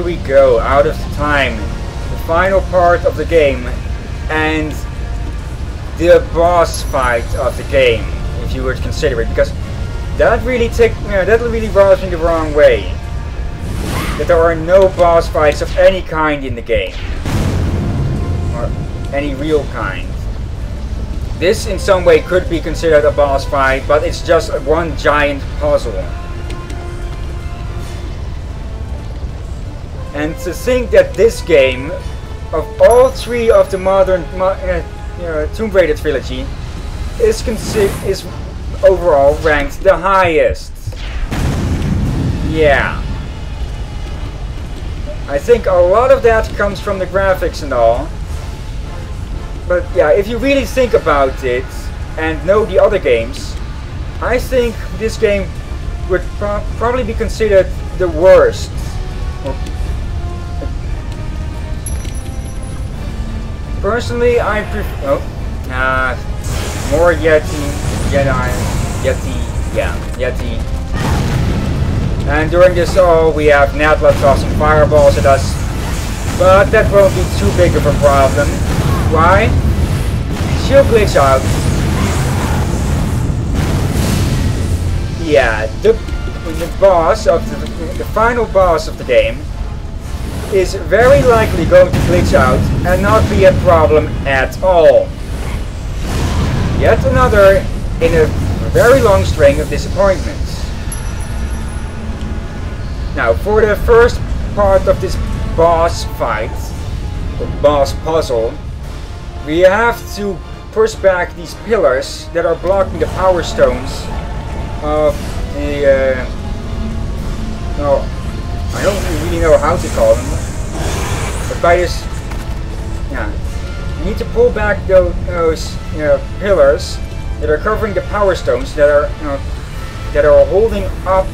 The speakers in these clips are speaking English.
we go, out of time. The final part of the game and the boss fight of the game, if you would consider it, because that really rubs me the wrong way. That there are no boss fights of any kind in the game, or any real kind. This in some way could be considered a boss fight, but it's just one giant puzzle. And to think that this game, of all three of the modern Tomb Raider trilogy, is overall ranked the highest. Yeah. I think a lot of that comes from the graphics and all. But yeah, if you really think about it and know the other games, I think this game would probably be considered the worst. Personally, I prefer more Yeti. And during this all, we have Natla tossing fireballs at us, but that won't be too big of a problem. Why? She'll glitch out. Yeah, the boss of the final boss of the game is very likely going to glitch out and not be a problem at all. Yet another in a very long string of disappointments. Now, for the first part of this boss fight, or boss puzzle, we have to push back these pillars that are blocking the power stones of the no, I don't really know how to call them, but by this, yeah, you need to pull back those pillars that are covering the power stones that are holding up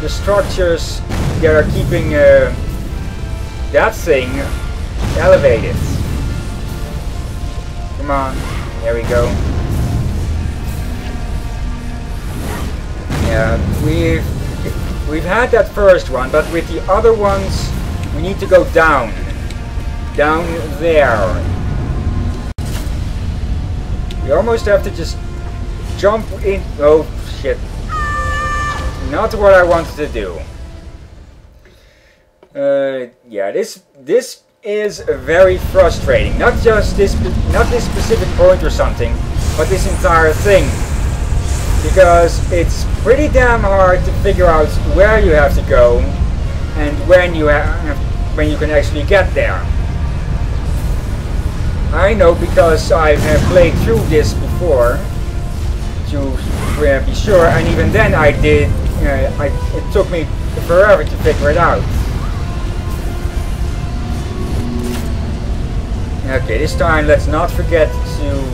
the structures that are keeping that thing elevated. Come on, there we go. Yeah, we've had that first one, but with the other ones we need to go down there. We almost have to just jump in. Oh shit. Not what I wanted to do. Yeah, this is very frustrating. Not this specific point or something, but this entire thing. Because it's pretty damn hard to figure out where you have to go and when you can actually get there. I know because I have played through this before to be sure, and even then I did. It took me forever to figure it out. Okay, this time let's not forget to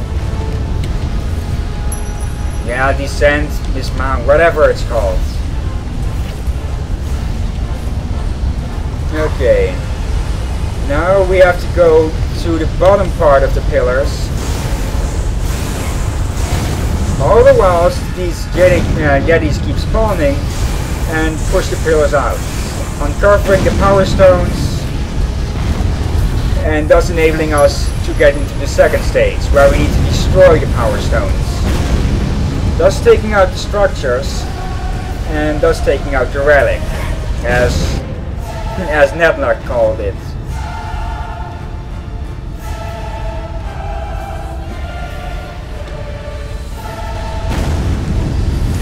descend this mountain, whatever it's called. Okay, now we have to go to the bottom part of the pillars. All the while these Yetis keep spawning and push the pillars out, uncovering the power stones and thus enabling us to get into the second stage, where we need to destroy the power stones, thus taking out the structures and thus taking out the relic, as Natla called it.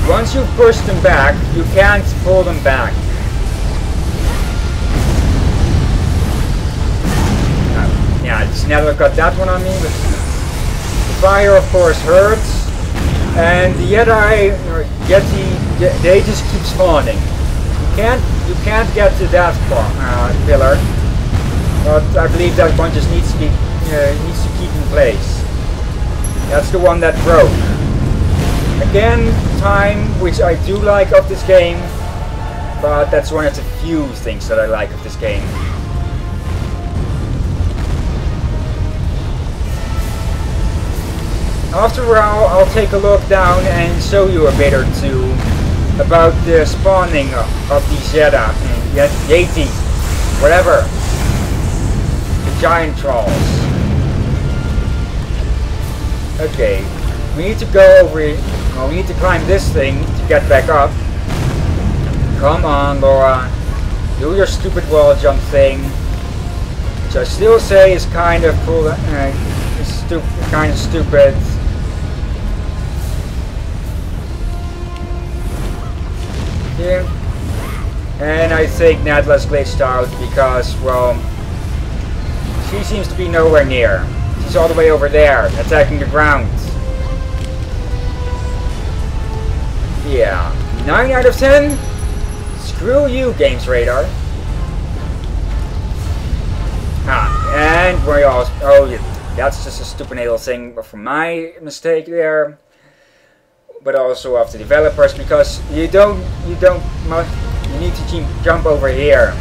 Once you've pushed them back, you can't pull them back. Yeah, it's never got that one on me, but the fire of course hurts, and the Yeti, they just keep spawning. You can't get to that pillar, but I believe that one just needs to keep in place. That's the one that broke. Again, time, which I do like of this game, but that's one of the few things that I like of this game. After all, I'll take a look down and show you a bit or two about the spawning of these Yeti. whatever. The giant trolls. Okay, we need to go over. Well, we need to climb this thing to get back up. Come on, Lara. Do your stupid wall jump thing. Which I still say is kind of cool. Kind of stupid. Yeah. And I think Natla's glitched out because, well, she seems to be nowhere near. She's all the way over there, attacking the ground. Yeah, 9 out of 10? Screw you, Games Radar. And we also, oh yeah, that's just a stupid little thing from my mistake there. But also of the developers, because you need to jump over here.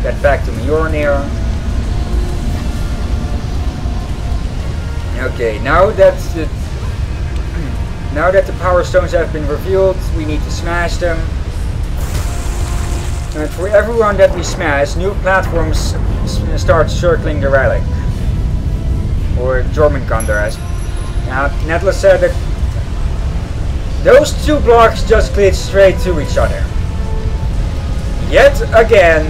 Get back to Mjolnir. Okay, now that the power stones have been revealed, we need to smash them. And for everyone that we smash, new platforms start circling the relic. Or Jormungandr, as Natla said that those two blocks just glitch straight to each other. Yet again,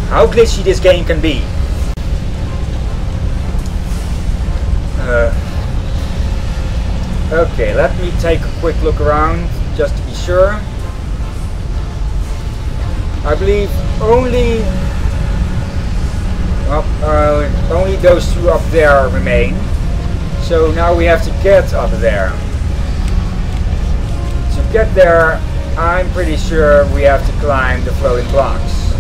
how glitchy this game can be. Okay, let me take a quick look around just to be sure. I believe only those two up there remain. So now we have to get up there. To get there, I'm pretty sure we have to climb the floating blocks.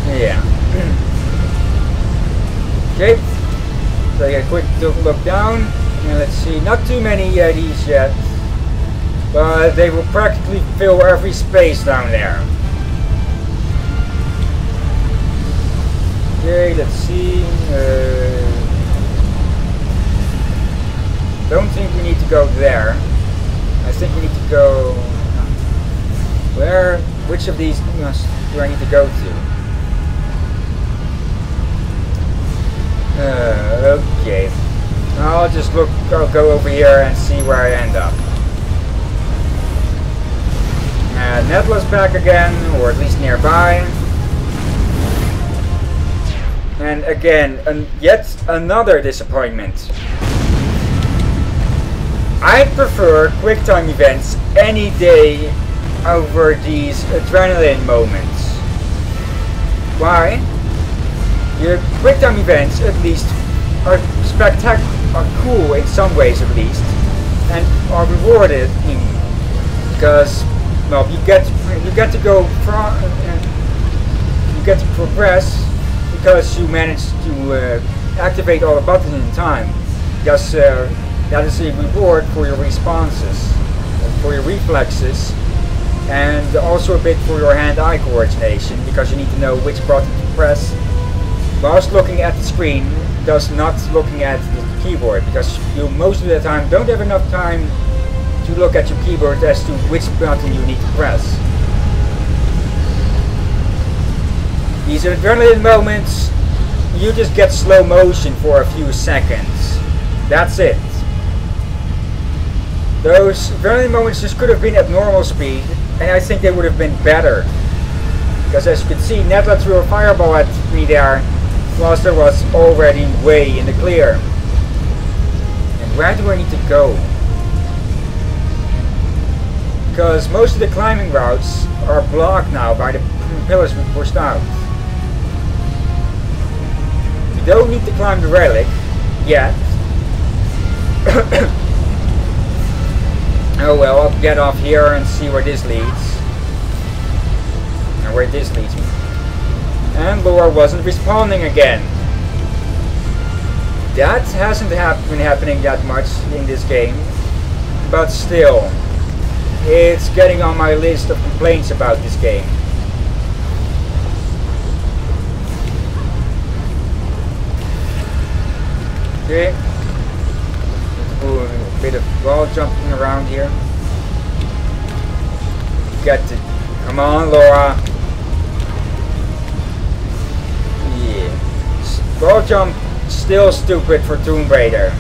Yeah. Okay. Take a quick look down. And let's see, not too many Yetis yet. But they will practically fill every space down there. Okay, let's see. Don't think we need to go there. I think we need to go... Where? Which of these do I need to go to? Okay. I'll just I'll go over here and see where I end up. And Natla's back again, or at least nearby. And again, yet another disappointment. I prefer QuickTime events any day over these adrenaline moments. Why? Your QuickTime events, at least, are spectacular, are cool in some ways at least, and are rewarded because, well, you get to go from, you get to progress because you managed to activate all the buttons in time. Because that is a reward for your responses, for your reflexes, and also a bit for your hand-eye coordination, because you need to know which button to press whilst looking at the screen, thus not looking at the keyboard, because you most of the time don't have enough time to look at your keyboard as to which button you need to press. These adrenaline moments, you just get slow motion for a few seconds. That's it. Those adrenaline moments just could have been at normal speed, and I think they would have been better. Because as you can see, Natla threw a fireball at me there, whilst there was already way in the clear. And where do I need to go? Because most of the climbing routes are blocked now by the pillars we pushed out. We don't need to climb the relic yet. Oh well, I'll get off here and see where this leads. And where this leads me. And Lara wasn't respawning again. That hasn't been happening that much in this game. But still, it's getting on my list of complaints about this game. Okay. bit of wall jumping around here. Get to... Come on, Lara. Yeah. Wall jump, still stupid for Tomb Raider.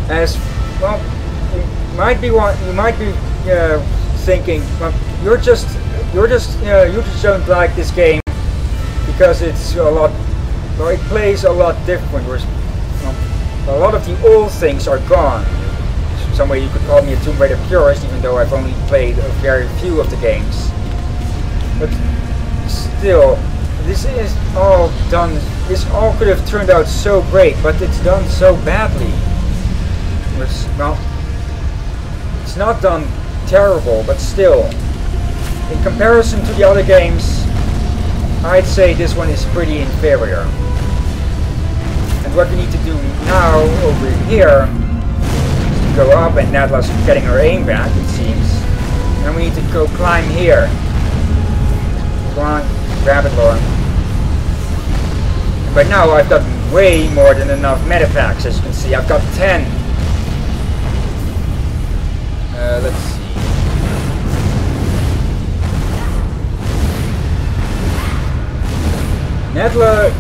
As well, you might be thinking, well, you just don't like this game because it's a lot. Well, it plays a lot different. Whereas, a lot of the old things are gone. Some way you could call me a Tomb Raider purist, even though I've only played a very few of the games. But still, this is all done. This all could have turned out so great, but it's done so badly. Well, it's not done terrible, but still, in comparison to the other games, I'd say this one is pretty inferior. And what we need to do now over here is to go up, and Natla's getting her aim back, it seems. And we need to go climb here. Come on, grab it, Lara. But now I've got way more than enough metapacks, as you can see. I've got 10. Let's see. Natla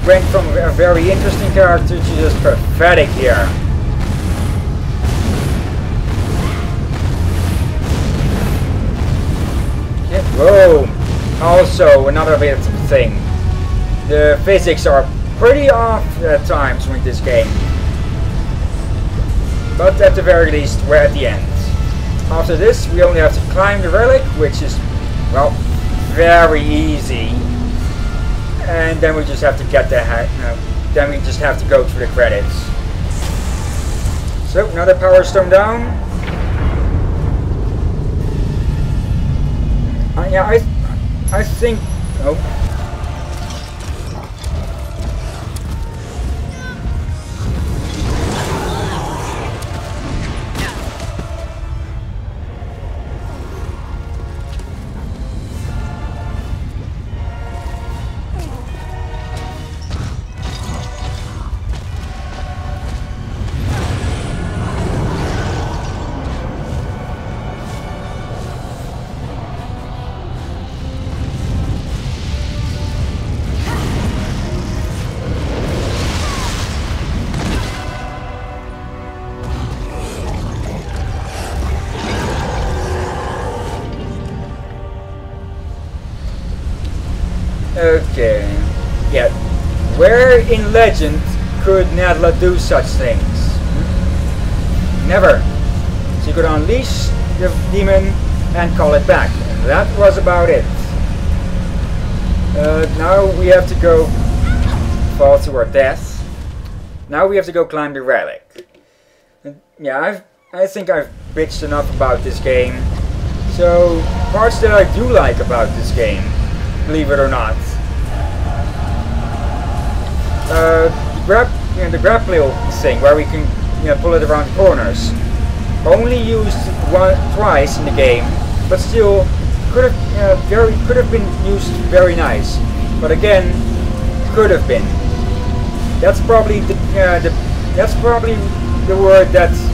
went from a very interesting character to just pathetic here. Whoa! Also, another bit of thing. The physics are pretty off at times with this game. But at the very least, we're at the end. After this, we only have to climb the relic, which is, well, very easy. And then we just have to get the then we just have to go through the credits. So, another power stone down. Yeah, I think... Oh. Okay, yeah. Where in Legend could Natla do such things? Never. She could unleash the demon and call it back, and that was about it. Now we have to go fall to our death. Now we have to go climb the relic. And yeah, I think I've bitched enough about this game. So, parts that I do like about this game, believe it or not. The grapple thing, where we can pull it around corners. Only used twice in the game, but still could have been used very nice. But again, could have been. That's probably the word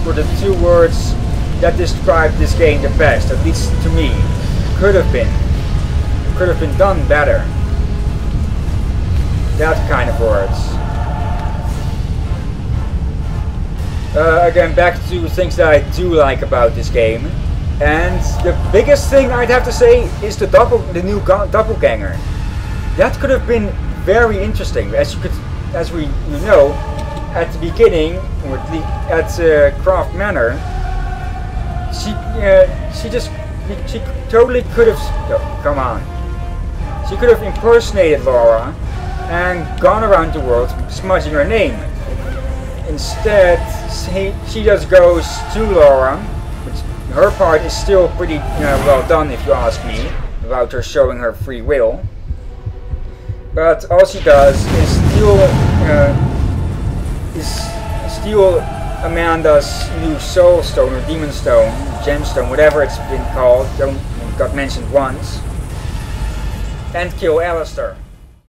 or the two words that describe this game the best, at least to me. Could have been done better. That kind of words. Again, back to things that I do like about this game, and the biggest thing I'd have to say is the new doppelganger. That could have been very interesting, as we know, at the beginning, or at Croft Manor. She totally could have. Oh, come on. She could have impersonated Lara and gone around the world smudging her name. Instead, she just goes to Lara, which her part is still pretty well done, if you ask me, about her showing her free will. But all she does is steal Amanda's new soul stone or demon stone, gemstone, whatever it's been called. Got mentioned once, and kill Alistair.